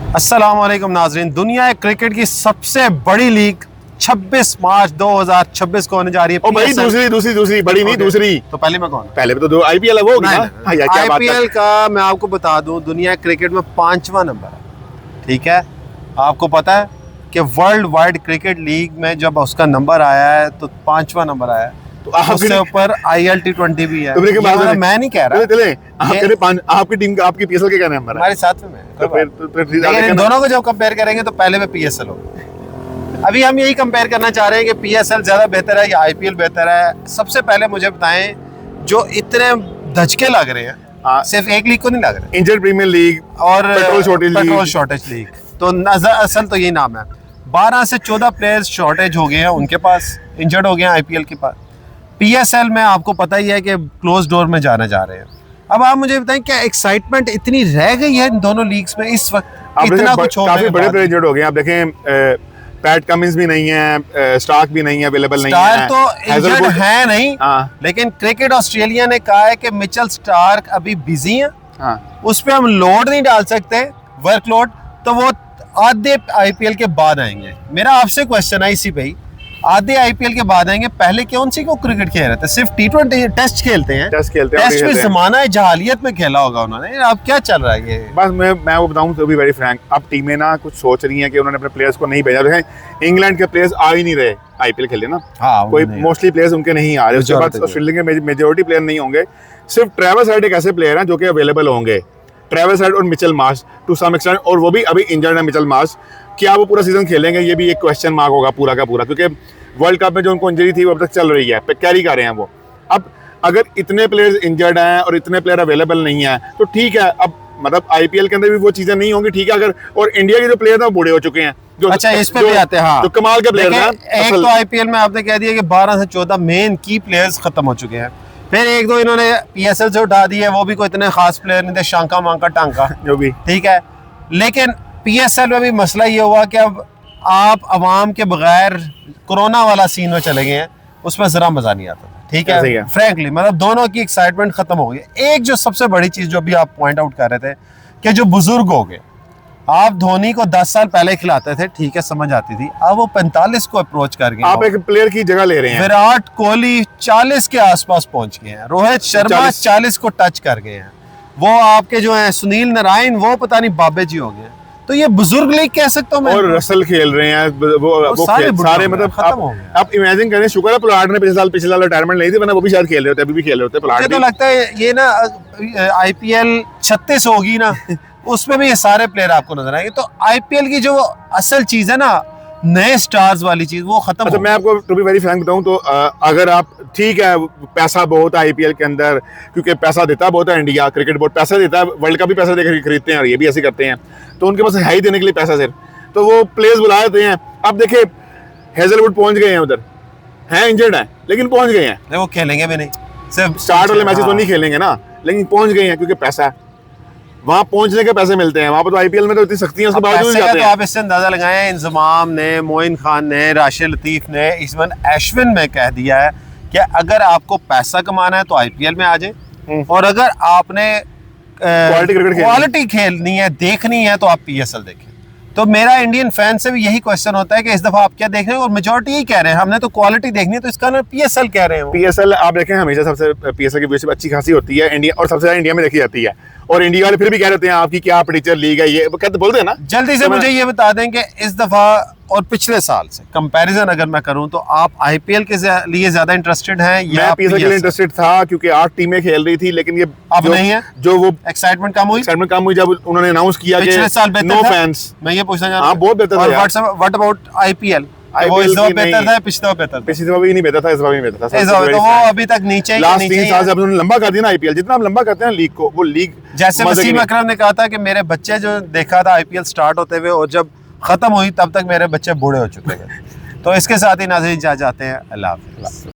अस्सलाम वालेकुम नाजरीन। दुनिया क्रिकेट की सबसे बड़ी लीग 26 मार्च 2026 को होने जा रही है। ओ भाई दूसरी बड़ी नहीं, दूसरी तो पहले मैं कौन? पहले तो दो आईपीएल है, वो होगी ना। आईपीएल का मैं आपको बता दूं, दुनिया क्रिकेट में 5वां नंबर है। ठीक है, आपको पता है कि वर्ल्ड वाइड क्रिकेट लीग में जब उसका नंबर आया है तो 5वां नंबर आया है। तो उससे ऊपर IL T20 भी है। मैं नहीं कह रहा, आपकी टीम का, आपकी पीएसएल के क्या नंबर है? हमारे साथ में लेकिन इन दोनों को जब कंपेयर करेंगे तो पहले में PSL होगा। अभी हम यही कंपेयर करना चाह रहे हैं कि PSL ज्यादा बेहतर है या IPL बेहतर है। सबसे पहले मुझे बताएं, जो इतने धचके लग रहे हैं सिर्फ एक लीग को नहीं लग रहे, इंडियन प्रीमियर लीग और पेट्रोल शॉर्टेज लीग, तो असल तो यही नाम है। 12 से 14 प्लेयर्स शॉर्टेज हो गए हैं, उनके पास इंजर्ड हो गए हैं IPL के पास। PSL में आपको पता ही है कि क्लोज डोर में जाने जा रहे हैं। अब आप मुझे बताएं, क्या एक्साइटमेंट इतनी रह गई है इन दोनों लीग्स में इस वक्त? इतना कुछ हो गया, काफी बड़े प्लेयर इंजर्ड हो गए। आप देखें, पैट कमिंस भी नहीं है, स्टार्क भी नहीं है, अवेलेबल नहीं है। तो इंजर्ड है नहीं, लेकिन क्रिकेट ऑस्ट्रेलिया ने कहा है कि मिचेल स्टार्क अभी बिजी है, उस पर हम लोड नहीं डाल सकते, वर्कलोड, तो वो आधे IPL के बाद आएंगे। मेरा आपसे क्वेश्चन है इसी पे ही, आधे IPL के बाद आएंगे, पहले कौन सी को क्रिकेट खेल रहे थे? सिर्फ T20 टेस्ट खेलते हैं। टेस्ट में जमाना है जहालियत में खेला होगा उन्होंने। अब क्या चल रहा है ये? बस मैं वो बताऊं तो भी वेरी फ्रैंक, अब टीमें ना कुछ सोच रही हैं कि उन्होंने अपने प्लेयर्स को नहीं भेजा। इंग्लैंड के प्लेयर्स आ ही नहीं रहे IPL खेलने ना। कोई मोस्टली प्लेयर्स उनके नहीं आ रहे। उसके बाद ऑस्ट्रेलिया के मेजोरिटी प्लेयर नहीं होंगे। सिर्फ ट्रेविस हेड एक ऐसे प्लेयर हैं जो कि अवेलेबल होंगे, ट्रेविस हेड और Mitchell Marsh to some extent, और वो भी अभी इंजर्ड है मिचेल मार्श। क्या वो पूरा सीजन खेलेंगे, ये भी एक क्वेश्चन मार्क होगा पूरा का पूरा, क्योंकि वर्ल्ड कप में जो उनको इंजरी थी वो अब तक चल रही है, कैरी कर रहे हैं वो। अब अगर इतने प्लेयर्स इंजर्ड हैं और इतने प्लेयर अवेलेबल नहीं है तो ठीक है, अब मतलब IPL के अंदर भी वो चीजें नहीं होंगी, ठीक है। अगर और इंडिया के जो प्लेयर हैं बूढ़े हो चुके हैं, जो अच्छा इस पे भी आते हैं, हाँ, जो कमाल के प्लेयर हैं। एक तो IPL में आपने कह दिया कि 12 से 14 मेन की प्लेयर्स खत्म हो चुके हैं, फिर एक दो इन्होंने PSL से उठा दिए, वो भी कोई इतने खास प्लेयर नहीं थे, शांका मांका टांका जो भी, ठीक है। लेकिन PSL में भी मसला ये हुआ कि अब आप अवाम के बगैर कोरोना वाला सीन में चले गए हैं, उसमें जरा मजा नहीं आता, ठीक है। फ्रैंकली मतलब दोनों की एक्साइटमेंट खत्म हो गई। एक जो सबसे बड़ी चीज जो भी आप पॉइंट आउट कर रहे थे कि जो बुजुर्ग हो गए, आप धोनी को 10 साल पहले खिलाते थे, ठीक है, समझ आती थी, अब वो 45 को अप्रोच कर गए। आप एक प्लेयर की जगह ले रहे हैं। विराट कोहली 40 के आसपास पहुंच गए हैं, रोहित शर्मा 40 को टच कर गए हैं, वो आपके जो है सुनील नारायण वो पता नहीं बाबे जी हो गए। तो ये बुजुर्ग लीग कह सकता हूँ मैं। और रसल खेल रहे हैं, वो सारे मतलब खत्म हो गए। आप इमेजिन करें, शुक्र है पोलार्ड ने पिछले साल रिटायरमेंट नहीं थी, वरना वो भी शायद खेल रहे होते, अभी भी खेल रहे होते पोलार्ड। मुझे तो लगता है ये ना IPL 36 होगी ना, उसमें भी ये सारे प्लेयर आपको नजर आएंगे। तो IPL की जो असल चीज है ना, नए स्टार्स वाली चीज, वो खत्म। अच्छा, मैं आपको टू बी वेरी फ्रैंक बताऊं तो अगर आप, ठीक है, पैसा बहुत है IPL के अंदर, क्योंकि पैसा देता बहुत है, इंडिया क्रिकेट बोर्ड पैसा देता है, वर्ल्ड कप भी पैसा देकर खरीदते हैं और ये भी ऐसे करते हैं, तो उनके पास है ही देने के लिए पैसा सिर्फ, तो वो प्लेयर्स बुला देते हैं। अब देखिए हेजलवुड पहुंच गए हैं, उधर हैं, इंजर्ड हैं, लेकिन पहुंच गए हैं। वो खेलेंगे भी नहीं, सिर्फ स्टार्ट वाले मैचेस तो नहीं खेलेंगे ना, लेकिन पहुंच गए हैं क्योंकि पैसा है, वहां पहुंचने के पैसे मिलते हैं। वहां पर तो IPL में तो इतनी सख्ती है, उसके बावजूद जाते हैं। तो आप इससे अंदाजा लगाएं, इंजमाम ने, मोइन खान ने, राशिद लतीफ ने, इवन अश्विन में कह दिया है कि अगर आपको पैसा कमाना है तो IPL में आ जाए, और अगर आपने क्वालिटी खेलनी है, देखनी है, तो आप PSL देखें। तो मेरा इंडियन फैन से भी यही क्वेश्चन होता है कि इस दफा आप क्या देख रहे हैं, और मेजोरिटी यही कह रहे हैं हमने तो क्वालिटी देखनी है, तो इसका नाम PSL कह रहे हैं। PSL आप देखें, हमेशा सबसे PSL की व्यूअरशिप अच्छी खासी होती है इंडिया, और सबसे ज्यादा इंडिया में देखी जाती है, और इंडिया वाले फिर भी कह रहे हैं आपकी क्या टीचर लीग है, ये कहते बोलते हैं ना। जल्दी से मुझे ये बता दें कि इस दफा और पिछले साल से कंपैरिजन अगर मैं करूं तो आप IPL के लिए ज्यादा इंटरेस्टेड हैं या मैं PSL के लिए इंटरेस्टेड था, क्योंकि 8 टीमें खेल रही थी, लेकिन ये अब नहीं है, जो वो एक्साइटमेंट कम हुई जब उन्होंने अनाउंस किया पिछले साल बेहतर नो फैंस। मैं ये पूछना चाह रहा हूं, बहुत बेहतर था। What about IPL? वो इस दफा बेहतर था, पिछले दफा भी नहीं बेहतर था, इस दफा भी बेहतर था। तो वो अभी तक नीचे ही लास्ट 3 साल से अब उन्होंने लंबा कर दिया ना IPL, जितना हम लंबा करते हैं लीग को, वो लीग जैसे वसीम अकरम ने कहा था कि मेरे बच्चे जो देखा था IPL स्टार्ट होते हुए, और जब खत्म हुई तब तक मेरे बच्चे बूढ़े हो चुके थे। तो इसके साथ ही नाज़रीन जा जाते हैं, अल्लाह हाफ़िज़।